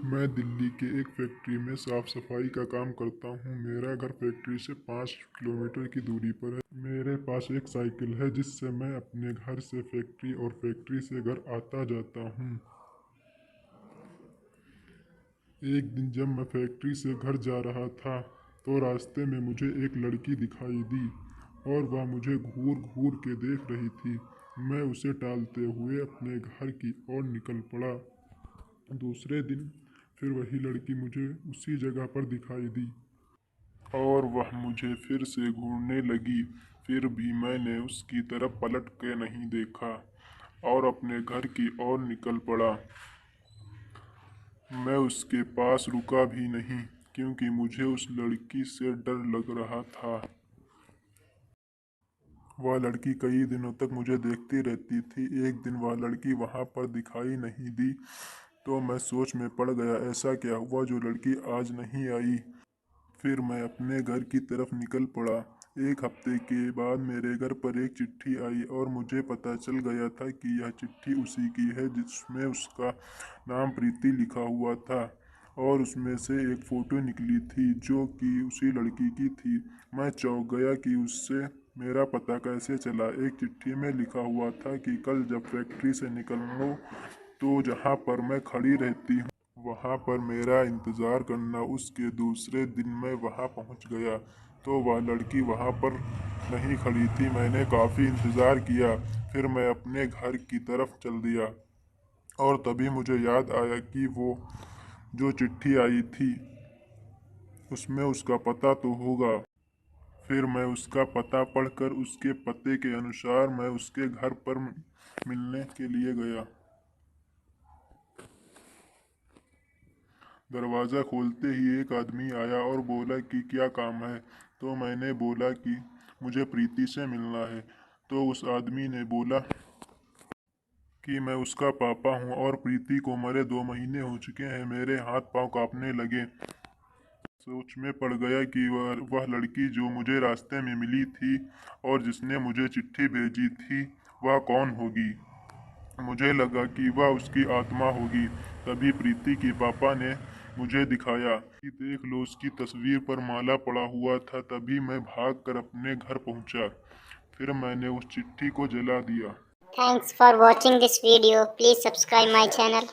मैं दिल्ली के एक फैक्ट्री में साफ सफाई का काम करता हूँ। मेरा घर फैक्ट्री से 5 किलोमीटर की दूरी पर है। मेरे पास एक साइकिल है जिससे मैं अपने घर से फैक्ट्री और फैक्ट्री से घर आता जाता हूँ। एक दिन जब मैं फैक्ट्री से घर जा रहा था तो रास्ते में मुझे एक लड़की दिखाई दी और वह मुझे घूर घूर के देख रही थी। मैं उसे टालते हुए अपने घर की ओर निकल पड़ा। दूसरे दिन फिर वही लड़की मुझे उसी जगह पर दिखाई दी और वह मुझे फिर से घूरने लगी। फिर भी मैंने उसकी तरफ पलट के नहीं देखा और अपने घर की ओर निकल पड़ा। मैं उसके पास रुका भी नहीं क्योंकि मुझे उस लड़की से डर लग रहा था। वह लड़की कई दिनों तक मुझे देखती रहती थी। एक दिन वह लड़की वहाँ पर दिखाई नहीं दी तो मैं सोच में पड़ गया, ऐसा क्या हुआ जो लड़की आज नहीं आई। फिर मैं अपने घर की तरफ निकल पड़ा। एक हफ्ते के बाद मेरे घर पर एक चिट्ठी आई और मुझे पता चल गया था कि यह चिट्ठी उसी की है जिसमें उसका नाम प्रीति लिखा हुआ था और उसमें से एक फ़ोटो निकली थी जो कि उसी लड़की की थी। मैं चौंक गया कि उससे मेरा पता कैसे चला। एक चिट्ठी में लिखा हुआ था कि कल जब फैक्ट्री से निकलो तो जहाँ पर मैं खड़ी रहती हूँ वहाँ पर मेरा इंतज़ार करना। उसके दूसरे दिन मैं वहाँ पहुँच गया तो वह लड़की वहाँ पर नहीं खड़ी थी। मैंने काफ़ी इंतज़ार किया। फिर मैं अपने घर की तरफ चल दिया और तभी मुझे याद आया कि वो जो चिट्ठी आई थी उसमें उसका पता तो होगा। फिर मैं उसका पता पढ़कर उसके पते के अनुसार मैं उसके घर पर मिलने के लिए गया। दरवाज़ा खोलते ही एक आदमी आया और बोला कि क्या काम है। तो मैंने बोला कि मुझे प्रीति से मिलना है। तो उस आदमी ने बोला कि मैं उसका पापा हूँ और प्रीति को मरे 2 महीने हो चुके हैं। मेरे हाथ पांव कांपने लगे। सोच में पड़ गया कि वह लड़की जो मुझे रास्ते में मिली थी और जिसने मुझे चिट्ठी भेजी थी वह कौन होगी। मुझे लगा कि वह उसकी आत्मा होगी। तभी प्रीति के पापा ने मुझे दिखाया कि देख लो, उसकी तस्वीर पर माला पड़ा हुआ था। तभी मैं भागकर अपने घर पहुंचा। फिर मैंने उस चिट्ठी को जला दिया। Thanks for watching this video. Please subscribe my channel.